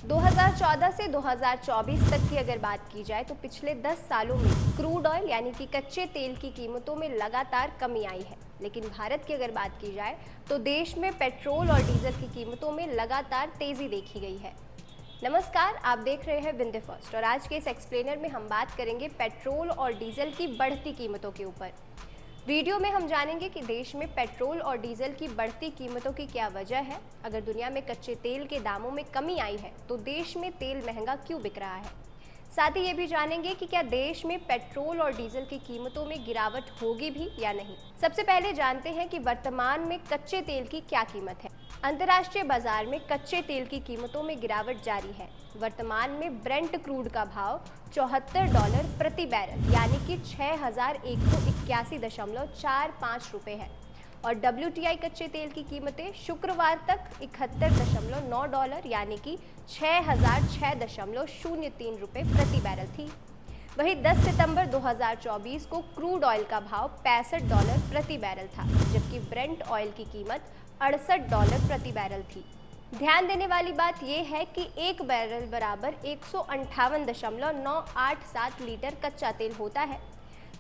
2014 से 2024 तक की अगर बात की जाए तो पिछले 10 सालों में क्रूड ऑयल यानी कि कच्चे तेल की कीमतों में लगातार कमी आई है। लेकिन भारत की अगर बात की जाए तो देश में पेट्रोल और डीजल की कीमतों में लगातार तेजी देखी गई है। नमस्कार, आप देख रहे हैं विंध्य फर्स्ट और आज के इस एक्सप्लेनर में हम बात करेंगे पेट्रोल और डीजल की बढ़ती कीमतों के ऊपर। वीडियो में हम जानेंगे कि देश में पेट्रोल और डीजल की बढ़ती कीमतों की क्या वजह है। अगर दुनिया में कच्चे तेल के दामों में कमी आई है तो देश में तेल महंगा क्यों बिक रहा है। साथ ही ये भी जानेंगे कि क्या देश में पेट्रोल और डीजल की कीमतों में गिरावट होगी भी या नहीं। सबसे पहले जानते हैं कि वर्तमान में कच्चे तेल की क्या कीमत है। अंतर्राष्ट्रीय बाजार में कच्चे तेल की कीमतों में गिरावट जारी है। वर्तमान में ब्रेंट क्रूड का भाव $74 प्रति बैरल यानी कि 6,181.45 रुपये है और WTI कच्चे तेल की कीमतें शुक्रवार तक $71.9 यानी कि 6,006.03 रुपये प्रति बैरल थी। वहीं 10 सितंबर 2024 को क्रूड ऑयल का भाव $65 प्रति बैरल था, जबकि ब्रेंट ऑयल की कीमत $68 प्रति बैरल थी। ध्यान देने वाली बात यह है कि एक बैरल बराबर 158.987 लीटर कच्चा तेल होता है।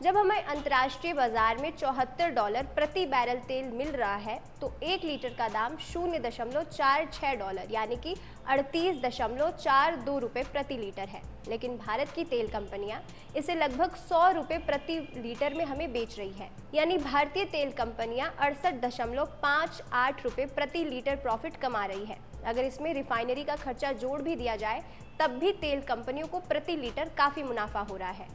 जब हमें अंतर्राष्ट्रीय बाजार में $74 प्रति बैरल तेल मिल रहा है तो 1 लीटर का दाम $0.46 यानी कि 38.42 रुपये प्रति लीटर है। लेकिन भारत की तेल कंपनियां इसे लगभग ₹100 प्रति लीटर में हमें बेच रही है, यानी भारतीय तेल कंपनियां 68.58 रुपये प्रति लीटर प्रॉफिट कमा रही है। अगर इसमें रिफाइनरी का खर्चा जोड़ भी दिया जाए तब भी तेल कंपनियों को प्रति लीटर काफ़ी मुनाफा हो रहा है।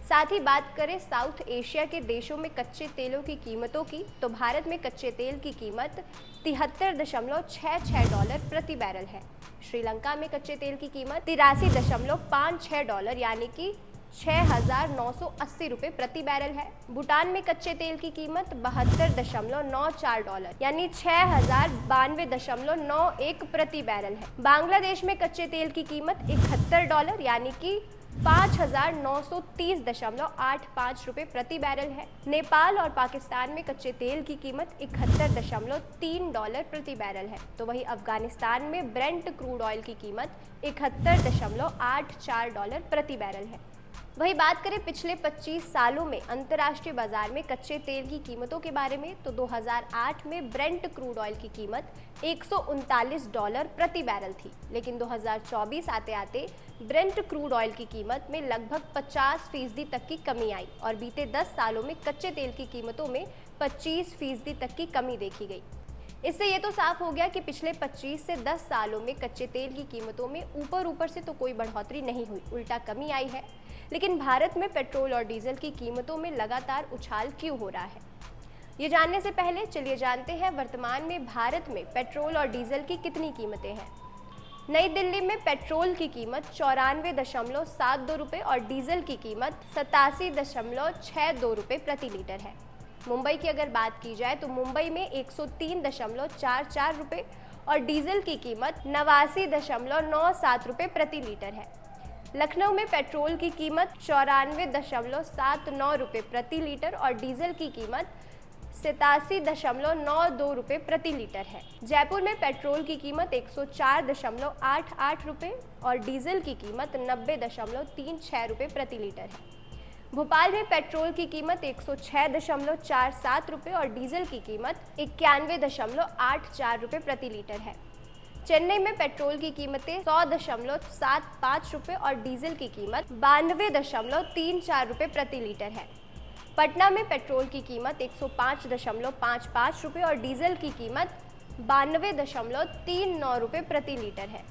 साथ ही बात करें साउथ एशिया के देशों में कच्चे तेलों की कीमतों की तो भारत में कच्चे तेल की कीमत $73.66 प्रति बैरल है। श्रीलंका में कच्चे तेल की कीमत $83.56 यानी कि 6,980 रुपये प्रति बैरल है। भूटान में कच्चे तेल की कीमत $72.94 यानी 6,092.91 प्रति बैरल है। बांग्लादेश में कच्चे तेल की कीमत $71 यानी कि 5,930.85 रुपये प्रति बैरल है। नेपाल और पाकिस्तान में कच्चे तेल की कीमत $71.3 प्रति बैरल है। तो वहीं अफगानिस्तान में ब्रेंट क्रूड ऑयल की कीमत $71.84 प्रति बैरल है। वही बात करें पिछले 25 सालों में अंतर्राष्ट्रीय बाजार में कच्चे तेल की कीमतों के बारे में तो 2008 में ब्रेंट क्रूड ऑयल की कीमत $139 प्रति बैरल थी। लेकिन 2024 आते आते ब्रेंट क्रूड ऑयल की कीमत में लगभग 50% तक की कमी आई और बीते 10 सालों में कच्चे तेल की कीमतों में 25% तक की कमी देखी गई। इससे ये तो साफ हो गया कि पिछले 25 से 10 सालों में कच्चे तेल की कीमतों में ऊपर से तो कोई बढ़ोतरी नहीं हुई, उल्टा कमी आई है। लेकिन भारत में पेट्रोल और डीजल की कीमतों में लगातार उछाल क्यों हो रहा है, ये जानने से पहले चलिए जानते हैं वर्तमान में भारत में पेट्रोल और डीजल की कितनी कीमतें हैं। नई दिल्ली में पेट्रोल की कीमत 94.72 रुपये और डीजल की कीमत 87.62 रुपये प्रति लीटर है। मुंबई की अगर बात की जाए तो मुंबई में 103.44 रुपये और डीजल की कीमत 89.97 रुपये प्रति लीटर है। लखनऊ में पेट्रोल की कीमत 94.79 रुपये प्रति लीटर और डीजल की कीमत 87.92 रुपये प्रति लीटर है। जयपुर में पेट्रोल की कीमत 104.88 रुपये और डीजल की कीमत 90.36 रुपये प्रति लीटर है। भोपाल में पेट्रोल की कीमत 106.47 रुपये और डीजल की कीमत 91.84 रुपये प्रति लीटर है। चेन्नई में पेट्रोल की कीमतें 100.75 रुपये और डीजल की कीमत 92.34 रुपये प्रति लीटर है। पटना में पेट्रोल की कीमत 105.55 रुपये और डीजल की कीमत 92.39 रुपये प्रति लीटर है।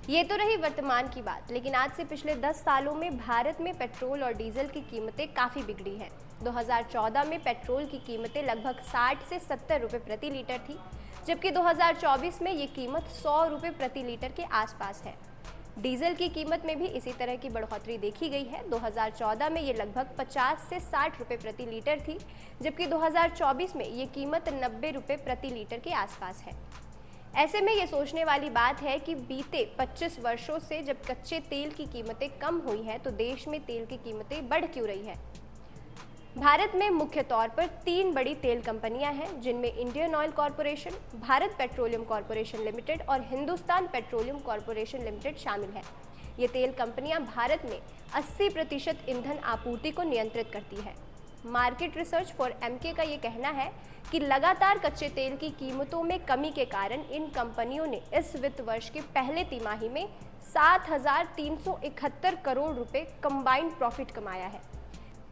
ये तो रही वर्तमान की बात, लेकिन आज से पिछले 10 सालों में भारत में पेट्रोल और डीजल की कीमतें काफ़ी बिगड़ी हैं। 2014 में पेट्रोल की कीमतें लगभग 60 से 70 रुपये प्रति लीटर थी, जबकि 2024 में ये कीमत 100 रुपये प्रति लीटर के आसपास है। डीजल की कीमत में भी इसी तरह की बढ़ोतरी देखी गई है। 2014 में ये लगभग 50 से 60 रुपये प्रति लीटर थी, जबकि 2024 में ये कीमत 90 रुपये प्रति लीटर के आसपास है। ऐसे में ये सोचने वाली बात है कि बीते 25 वर्षों से जब कच्चे तेल की कीमतें कम हुई हैं तो देश में तेल की कीमतें बढ़ क्यों रही है। भारत में मुख्य तौर पर 3 बड़ी तेल कंपनियां हैं, जिनमें Indian oil corporation, Bharat petroleum corporation limited और हिंदुस्तान पेट्रोलियम कॉरपोरेशन लिमिटेड शामिल है। ये तेल कंपनियां भारत में 80% ईंधन आपूर्ति को नियंत्रित करती है। मार्केट रिसर्च फॉर एमके का ये कहना है कि लगातार कच्चे तेल की कीमतों में कमी के कारण इन कंपनियों ने इस वित्त वर्ष के पहले तिमाही में 7,371 करोड़ रुपए कंबाइंड प्रॉफिट कमाया है।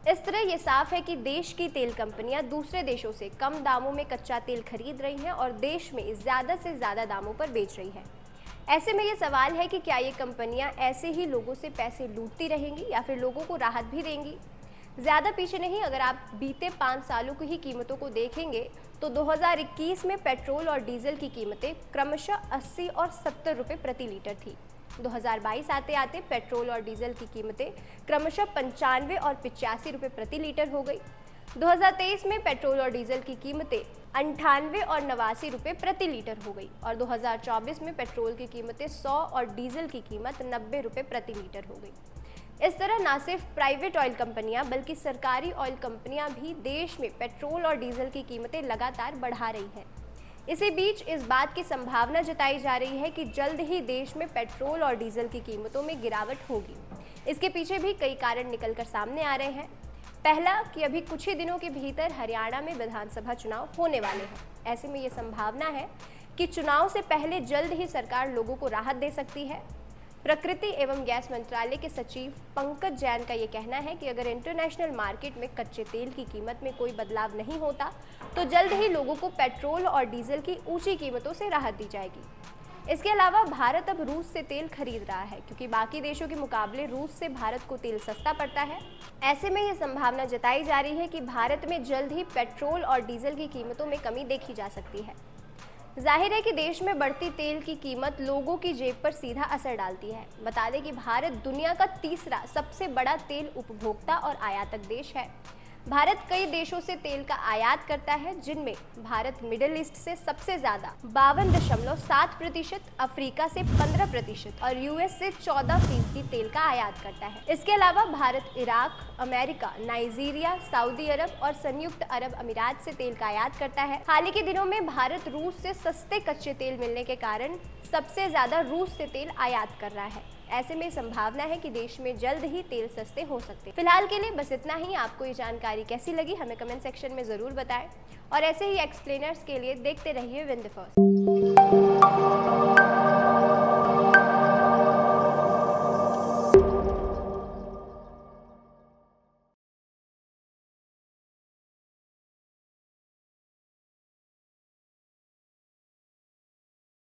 इस तरह ये साफ है कि देश की तेल कंपनियां दूसरे देशों से कम दामों में कच्चा तेल खरीद रही हैं और देश में ज़्यादा से ज़्यादा दामों पर बेच रही है। ऐसे में ये सवाल है कि क्या ये कंपनियां ऐसे ही लोगों से पैसे लूटती रहेंगी या फिर लोगों को राहत भी देंगी। ज़्यादा पीछे नहीं, अगर आप बीते 5 सालों की ही कीमतों को देखेंगे तो 2021 में पेट्रोल और डीजल की कीमतें क्रमशः 80 और 70 रुपये प्रति लीटर थी। 2022 आते आते पेट्रोल और डीजल की कीमतें क्रमशः 95 और 85 रुपये प्रति लीटर हो गई। 2023 में पेट्रोल और डीजल की कीमतें 98 और 89 रुपये प्रति लीटर हो गई और 2024 में पेट्रोल की कीमतें 100 और डीजल की कीमत 90 रुपये प्रति लीटर हो गई। इस तरह न सिर्फ प्राइवेट ऑयल कंपनियां बल्कि सरकारी ऑयल कंपनियां भी देश में पेट्रोल और डीजल की कीमतें लगातार बढ़ा रही हैं। इसी बीच इस बात की संभावना जताई जा रही है कि जल्द ही देश में पेट्रोल और डीजल की कीमतों में गिरावट होगी। इसके पीछे भी कई कारण निकलकर सामने आ रहे हैं। पहला कि अभी कुछ ही दिनों के भीतर हरियाणा में विधानसभा चुनाव होने वाले हैं। ऐसे में ये संभावना है कि चुनाव से पहले जल्द ही सरकार लोगों को राहत दे सकती है। प्रकृति एवं गैस मंत्रालय के सचिव पंकज जैन का ये कहना है कि अगर इंटरनेशनल मार्केट में कच्चे तेल की कीमत में कोई बदलाव नहीं होता तो जल्द ही लोगों को पेट्रोल और डीजल की ऊंची कीमतों से राहत दी जाएगी। इसके अलावा भारत अब रूस से तेल खरीद रहा है, क्योंकि बाकी देशों के मुकाबले रूस से भारत को तेल सस्ता पड़ता है। ऐसे में ये संभावना जताई जा रही है कि भारत में जल्द ही पेट्रोल और डीजल की कीमतों में कमी देखी जा सकती है। जाहिर है कि देश में बढ़ती तेल की कीमत लोगों की जेब पर सीधा असर डालती है। बता दें कि भारत दुनिया का तीसरा सबसे बड़ा तेल उपभोक्ता और आयातक देश है। भारत कई देशों से तेल का आयात करता है, जिनमें भारत मिडिल ईस्ट से सबसे ज्यादा 52.7%, अफ्रीका से 15% और यूएस से 14% तेल का आयात करता है। इसके अलावा Bharat Iraq, America, Nigeria, Saudi Arab और संयुक्त अरब अमीरात से तेल का आयात करता है। हाल ही के दिनों में भारत रूस से सस्ते कच्चे तेल मिलने के कारण सबसे ज्यादा रूस से तेल आयात कर रहा है। ऐसे में संभावना है कि देश में जल्द ही तेल सस्ते हो सकते हैं। फिलहाल के लिए बस इतना ही। आपको ये जानकारी कैसी लगी हमें कमेंट सेक्शन में ज़रूर बताएं और ऐसे ही एक्सप्लेनर्स के लिए देखते रहिए विन द फर्स्ट।